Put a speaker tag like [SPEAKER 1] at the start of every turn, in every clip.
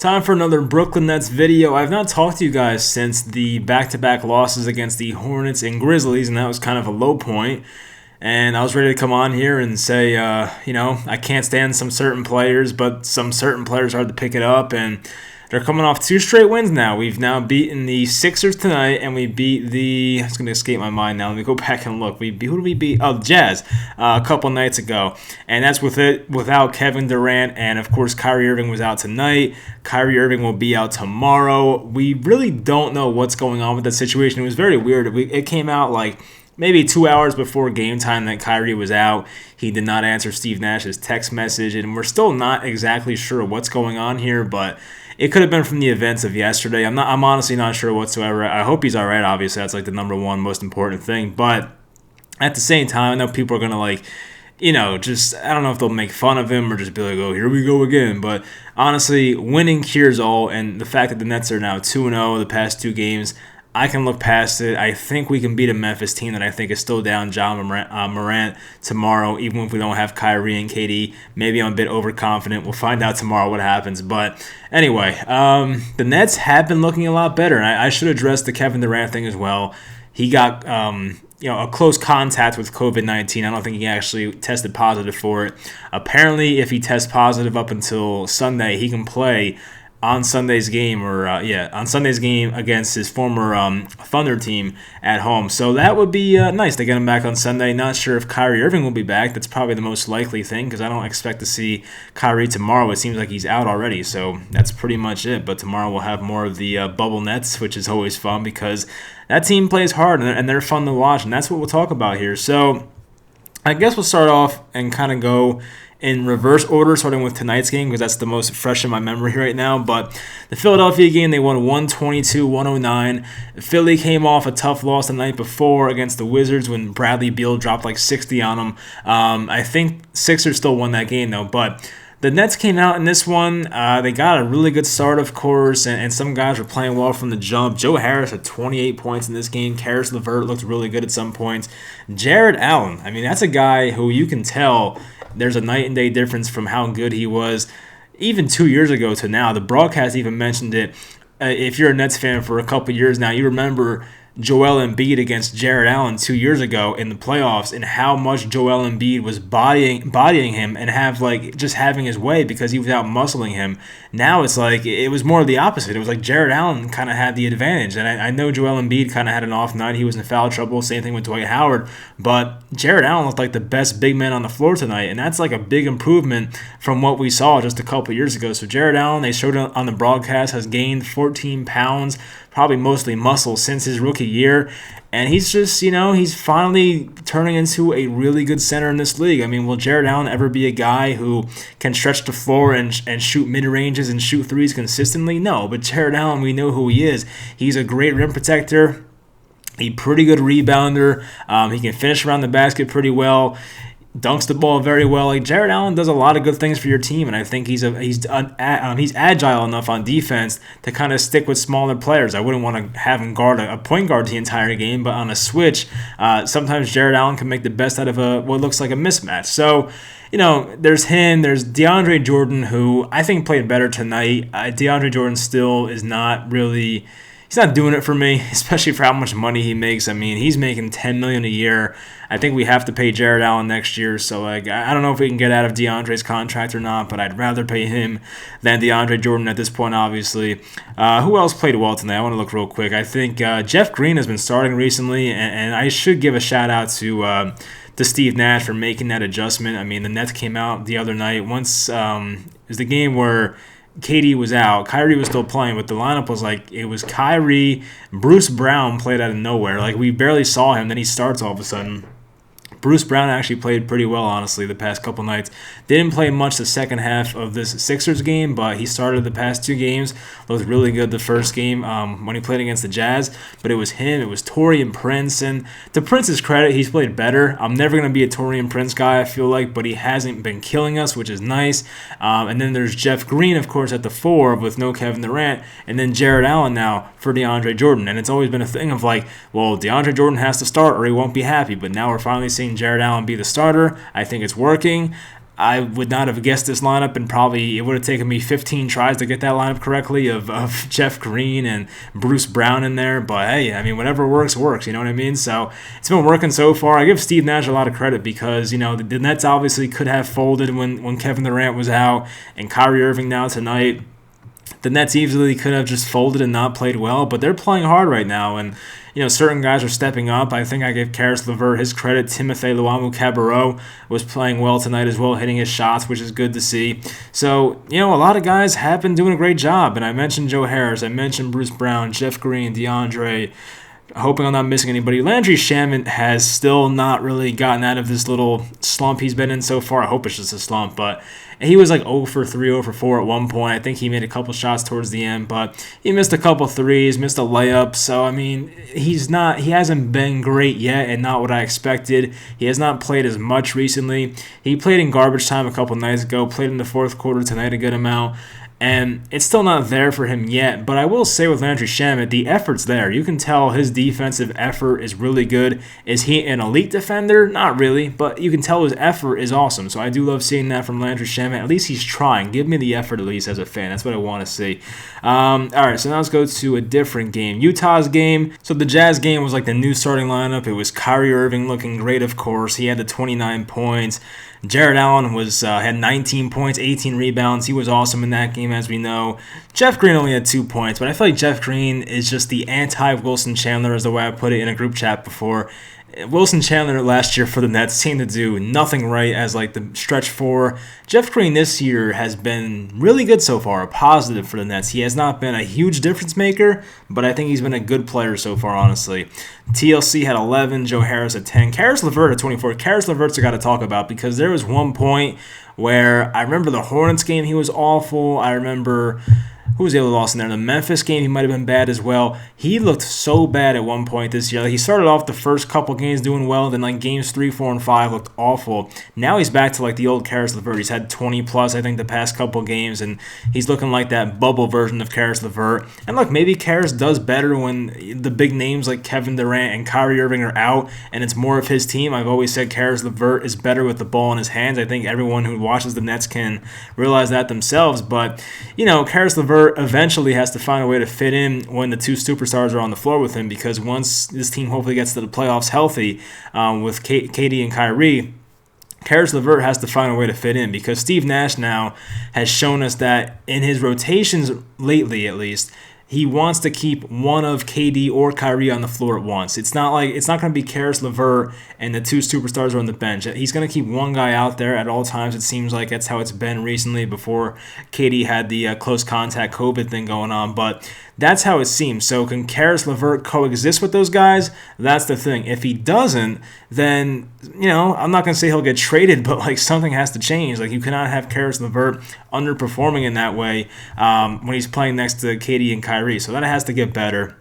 [SPEAKER 1] Time for another Brooklyn Nets video. I've not talked to you guys since the back-to-back losses against the Hornets and Grizzlies, and that was kind of a low point. And I was ready to come on here and say, I can't stand some certain players, but some certain players are hard to pick it up, and they're coming off 2 straight wins now. We've now beaten the Sixers tonight, and we beat the... It's going to escape my mind now. Let me go back and look. Who did we beat? Oh, Jazz a couple nights ago. And that's without Kevin Durant, and of course Kyrie Irving was out tonight. Kyrie Irving will be out tomorrow. We really don't know what's going on with that situation. It was very weird. It came out like maybe 2 hours before game time that Kyrie was out. He did not answer Steve Nash's text message, and we're still not exactly sure what's going on here, but it could have been from the events of yesterday. I'm honestly not sure whatsoever. I hope he's all right. Obviously, that's like the number one most important thing. But at the same time, I know people are gonna I don't know if they'll make fun of him or just be like, oh, here we go again. But honestly, winning cures all, and the fact that the Nets are now 2-0 the past 2 games, I can look past it. I think we can beat a Memphis team that I think is still down John Morant tomorrow, even if we don't have Kyrie and KD. Maybe I'm a bit overconfident. We'll find out tomorrow what happens. But anyway, the Nets have been looking a lot better, and I should address the Kevin Durant thing as well. He got a close contact with COVID-19. I don't think he actually tested positive for it. Apparently, if he tests positive up until Sunday, he can play on Sunday's game against his former Thunder team at home. So that would be nice to get him back on Sunday. Not sure if Kyrie Irving will be back. That's probably the most likely thing because I don't expect to see Kyrie tomorrow. It seems like he's out already, so that's pretty much it. But tomorrow we'll have more of the bubble Nets, which is always fun because that team plays hard and they're fun to watch, and that's what we'll talk about here. So I guess we'll start off and kind of go in reverse order, starting with tonight's game because that's the most fresh in my memory right now. But the Philadelphia game, they won 122-109. Philly came off a tough loss the night before against the Wizards when Bradley Beal dropped like 60 on them. I think Sixers still won that game though, but the Nets came out in this one. They got a really good start, of course, and some guys were playing well from the jump. Joe Harris had 28 points in this game. Karis LeVert looked really good at some points. Jared Allen, that's a guy who you can tell there's a night and day difference from how good he was even 2 years ago to now. The broadcast even mentioned it. If you're a Nets fan for a couple years now, you remember Joel Embiid against Jared Allen 2 years ago in the playoffs and how much Joel Embiid was bodying him and having his way because he was out muscling him. Now it's like it was more of the opposite. It was like Jared Allen kind of had the advantage. And I know Joel Embiid kind of had an off night. He was in foul trouble. Same thing with Dwight Howard. But Jared Allen looked like the best big man on the floor tonight. And that's like a big improvement from what we saw just a couple years ago. So Jared Allen, they showed it on the broadcast, has gained 14 pounds, probably mostly muscle since his rookie year. And he's just, he's finally turning into a really good center in this league. Will Jared Allen ever be a guy who can stretch the floor and shoot mid-ranges and shoot threes consistently? No, but Jared Allen, we know who he is. He's a great rim protector, a pretty good rebounder. He can finish around the basket pretty well. Dunks the ball very well. Like Jared Allen does a lot of good things for your team, and I think he's agile enough on defense to kind of stick with smaller players. I wouldn't want to have him guard a point guard the entire game, but on a switch, sometimes Jared Allen can make the best out of what looks like a mismatch. So, there's him. There's DeAndre Jordan, who I think played better tonight. DeAndre Jordan still is not really. He's not doing it for me, especially for how much money he makes. He's making $10 million a year. I think we have to pay Jared Allen next year. So, I don't know if we can get out of DeAndre's contract or not, but I'd rather pay him than DeAndre Jordan at this point, obviously. Who else played well tonight? I want to look real quick. I think Jeff Green has been starting recently, and I should give a shout-out to Steve Nash for making that adjustment. The Nets came out the other night. Once it was the game where KD was out. Kyrie was still playing, but the lineup was it was Kyrie. Bruce Brown played out of nowhere. We barely saw him. Then he starts all of a sudden. Bruce Brown actually played pretty well, honestly, the past couple nights. Didn't play much the second half of this Sixers game, but he started the past 2 games. Looked really good the first game when he played against the Jazz. But it was him. It was Taurean Prince. And to Prince's credit, he's played better. I'm never going to be a Taurean Prince guy, I feel like, but he hasn't been killing us, which is nice. And then there's Jeff Green, of course, at the 4 with no Kevin Durant. And then Jared Allen now for DeAndre Jordan. And it's always been a thing of DeAndre Jordan has to start or he won't be happy. But now we're finally seeing Jared Allen be the starter. I think it's working. I would not have guessed this lineup, and probably it would have taken me 15 tries to get that lineup correctly of Jeff Green and Bruce Brown in there. But hey, I mean, whatever works, works. You know what I mean? So it's been working so far. I give Steve Nash a lot of credit because, the Nets obviously could have folded when Kevin Durant was out, and Kyrie Irving now tonight. The Nets easily could have just folded and not played well, but they're playing hard right now, and certain guys are stepping up. I think I gave Karis LeVert his credit. Timothy Luwawu-Cabarrot was playing well tonight as well, hitting his shots, which is good to see. So, a lot of guys have been doing a great job, and I mentioned Joe Harris, I mentioned Bruce Brown, Jeff Green, DeAndre. Hoping I'm not missing anybody. Landry Shamet has still not really gotten out of this little slump he's been in so far. I hope it's just a slump, but he was like 0 for 3, 0 for 4 at one point. I think he made a couple shots towards the end, but he missed a couple threes, missed a layup. So, I mean, he hasn't been great yet and not what I expected. He has not played as much recently. He played in garbage time a couple nights ago, played in the fourth quarter tonight a good amount. And it's still not there for him yet, but I will say with Landry Shamet, the effort's there. You can tell his defensive effort is really good. Is he an elite defender? Not really, but you can tell his effort is awesome. So I do love seeing that from Landry Shamet. At least he's trying. Give me the effort at least as a fan. That's what I want to see. All right, so now let's go to a different game. Utah's game. So the Jazz game was like the new starting lineup. It was Kyrie Irving looking great, of course. He had the 29 points. Jared Allen had 19 points, 18 rebounds. He was awesome in that game, as we know. Jeff Green only had 2 points, but I feel like Jeff Green is just the anti-Wilson Chandler, is the way I put it in a group chat before. Wilson Chandler last year for the Nets seemed to do nothing right as like the stretch four. Jeff Green this year has been really good so far, a positive for the Nets. He has not been a huge difference maker, but I think he's been a good player so far, honestly. TLC had 11, Joe Harris at 10, Karis LeVert at 24. Karis LeVert's I got to talk about because there was one point where I remember the Hornets game, he was awful. I remember... Who was the other loss in there? The Memphis game, he might have been bad as well. He looked so bad at one point this year. Like, he started off the first couple games doing well, then like games 3, 4, and 5 looked awful. Now he's back to like the old Karis LeVert. He's had 20 plus, I think, the past couple games, and he's looking like that bubble version of Karis LeVert. And look, maybe Karis does better when the big names like Kevin Durant and Kyrie Irving are out, and it's more of his team. I've always said Karis LeVert is better with the ball in his hands. I think everyone who watches the Nets can realize that themselves. But, Karis LeVert eventually has to find a way to fit in when the two superstars are on the floor with him, because once this team hopefully gets to the playoffs healthy with KD and Kyrie, Karis LeVert has to find a way to fit in, because Steve Nash now has shown us that in his rotations lately, at least, he wants to keep one of KD or Kyrie on the floor at once. It's not going to be Karis LeVert and the two superstars are on the bench. He's going to keep one guy out there at all times. It seems like that's how it's been recently before KD had the close contact COVID thing going on. But that's how it seems. So can Karis LeVert coexist with those guys? That's the thing. If he doesn't, then, I'm not going to say he'll get traded, but like something has to change. Like, you cannot have Karis LeVert underperforming in that way when he's playing next to KD and Kyrie. So that has to get better.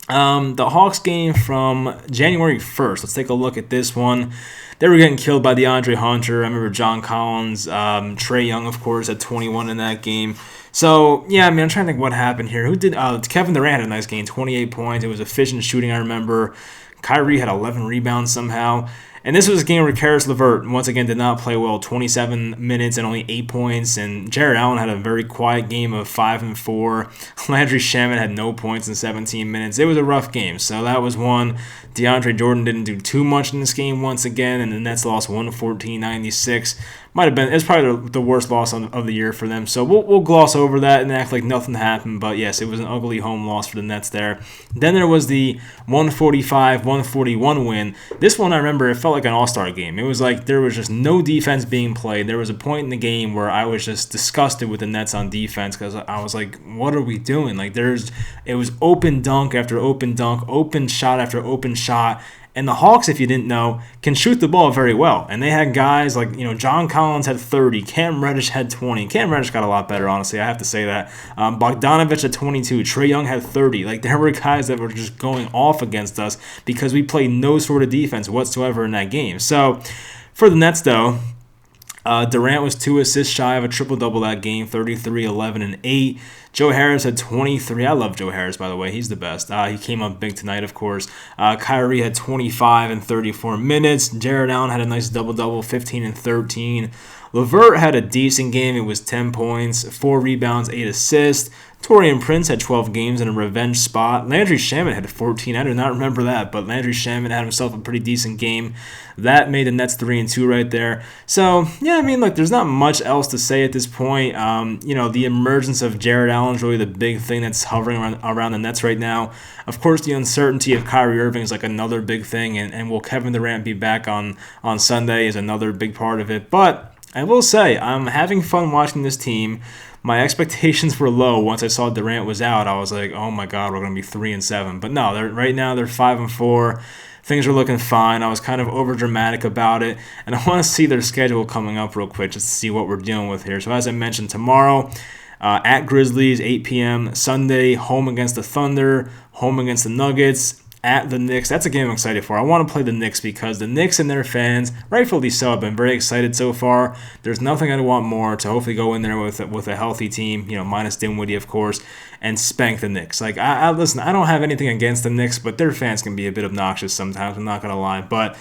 [SPEAKER 1] The Hawks game from January 1st. Let's take a look at this one. They were getting killed by DeAndre Hunter. I remember John Collins, Trae Young, of course, at 21 in that game. So, yeah, I'm trying to think what happened here. Who did? Kevin Durant had a nice game, 28 points. It was efficient shooting, I remember. Kyrie had 11 rebounds somehow. And this was a game where Karis LeVert, once again, did not play well. 27 minutes and only 8 points. And Jared Allen had a very quiet game of 5 and 4. Landry Shamet had no points in 17 minutes. It was a rough game. So that was one. DeAndre Jordan didn't do too much in this game once again. And the Nets lost 114-96. It's probably the worst loss of the year for them. So we'll gloss over that and act like nothing happened. But yes, it was an ugly home loss for the Nets there. Then there was the 145-141 win. This one, I remember, it felt like an all-star game. It was like there was just no defense being played. There was a point in the game where I was just disgusted with the Nets on defense, because I was like, what are we doing? Like, it was open dunk after open dunk, open shot after open shot. And the Hawks, if you didn't know, can shoot the ball very well. And they had guys like, John Collins had 30. Cam Reddish had 20. Cam Reddish got a lot better, honestly. I have to say that. Bogdanovich at 22. Trae Young had 30. Like, there were guys that were just going off against us because we played no sort of defense whatsoever in that game. So, for the Nets, though, Durant was 2 assists shy of a triple-double that game, 33, 11, and 8. Joe Harris had 23. I love Joe Harris, by the way. He's the best. He came up big tonight, of course. Kyrie had 25 and 34 minutes. Jared Allen had a nice double-double, 15 and 13. LeVert had a decent game. It was 10 points, 4 rebounds, 8 assists. Taurean Prince had 12 games in a revenge spot. Landry Shamet had 14. I do not remember that, but Landry Shamet had himself a pretty decent game. That made the Nets 3-2 right there. So, yeah, I mean, look, there's not much else to say at this point. The emergence of Jared Allen is really the big thing that's hovering around the Nets right now. Of course, the uncertainty of Kyrie Irving is like another big thing, and will Kevin Durant be back on Sunday is another big part of it. But I will say, I'm having fun watching this team. My expectations were low once I saw Durant was out. I was like, oh my God, we're going to be 3-7. But no, right now they're 5-4. Things are looking fine. I was kind of over dramatic about it, and I want to see their schedule coming up real quick just to see what we're dealing with here. So as I mentioned, tomorrow at Grizzlies, 8 p.m. Sunday, home against the Thunder, home against the Nuggets, at the Knicks. That's a game I'm excited for. I want to play the Knicks because the Knicks and their fans, rightfully so, have been very excited so far. There's nothing I'd want more to hopefully go in there with a healthy team, minus Dinwiddie, of course, and spank the Knicks. Like, listen, I don't have anything against the Knicks, but their fans can be a bit obnoxious sometimes. I'm not gonna lie, but.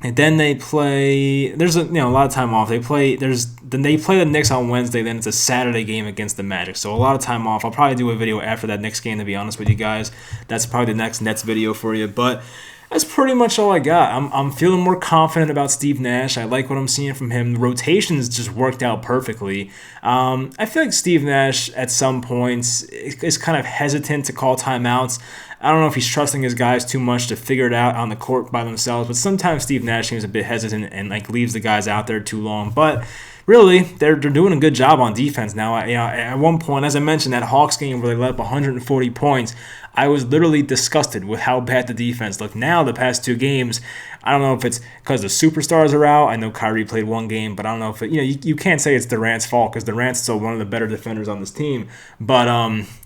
[SPEAKER 1] And then they play. There's a lot of time off. They play the Knicks on Wednesday. Then it's a Saturday game against the Magic. So a lot of time off. I'll probably do a video after that Knicks game. To be honest with you guys, that's probably the next Nets video for you. But that's pretty much all I got. I'm feeling more confident about Steve Nash. I like what I'm seeing from him. The rotations just worked out perfectly. I feel like Steve Nash at some points is kind of hesitant to call timeouts. I don't know if he's trusting his guys too much to figure it out on the court by themselves, but sometimes Steve Nash seems a bit hesitant and leaves the guys out there too long. But really, they're doing a good job on defense now. At one point, as I mentioned, that Hawks game where they let up 140 points, I was literally disgusted with how bad the defense looked. Now, the past 2 games, I don't know if it's because the superstars are out. I know Kyrie played 1 game, but I don't know if you can't say it's Durant's fault because Durant's still one of the better defenders on this team. But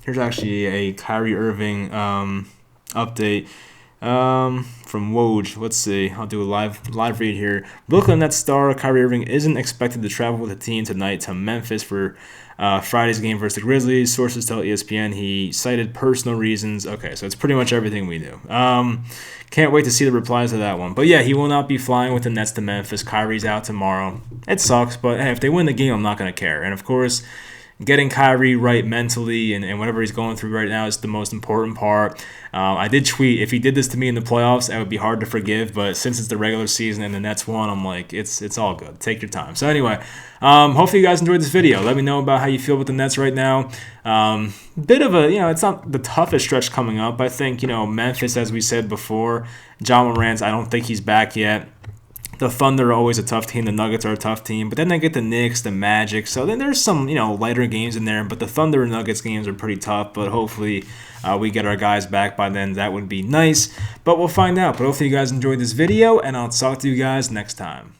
[SPEAKER 1] here's actually a Kyrie Irving update from Woj. Let's see. I'll do a live read here. Brooklyn Nets star Kyrie Irving isn't expected to travel with the team tonight to Memphis for Friday's game versus the Grizzlies. Sources tell ESPN he cited personal reasons. Okay, so it's pretty much everything we knew. Can't wait to see the replies to that one. But yeah, he will not be flying with the Nets to Memphis. Kyrie's out tomorrow. It sucks, but hey, if they win the game, I'm not going to care. And of course, getting Kyrie right mentally and whatever he's going through right now is the most important part. I did tweet, if he did this to me in the playoffs, it would be hard to forgive. But since it's the regular season and the Nets won, I'm like, it's all good. Take your time. So anyway, hopefully you guys enjoyed this video. Let me know about how you feel with the Nets right now. Bit of a, it's not the toughest stretch coming up. I think, Memphis, as we said before, John Morant, I don't think he's back yet. The Thunder are always a tough team. The Nuggets are a tough team. But then they get the Knicks, the Magic. So then there's some, lighter games in there. But the Thunder and Nuggets games are pretty tough. But hopefully we get our guys back by then. That would be nice. But we'll find out. But hopefully you guys enjoyed this video. And I'll talk to you guys next time.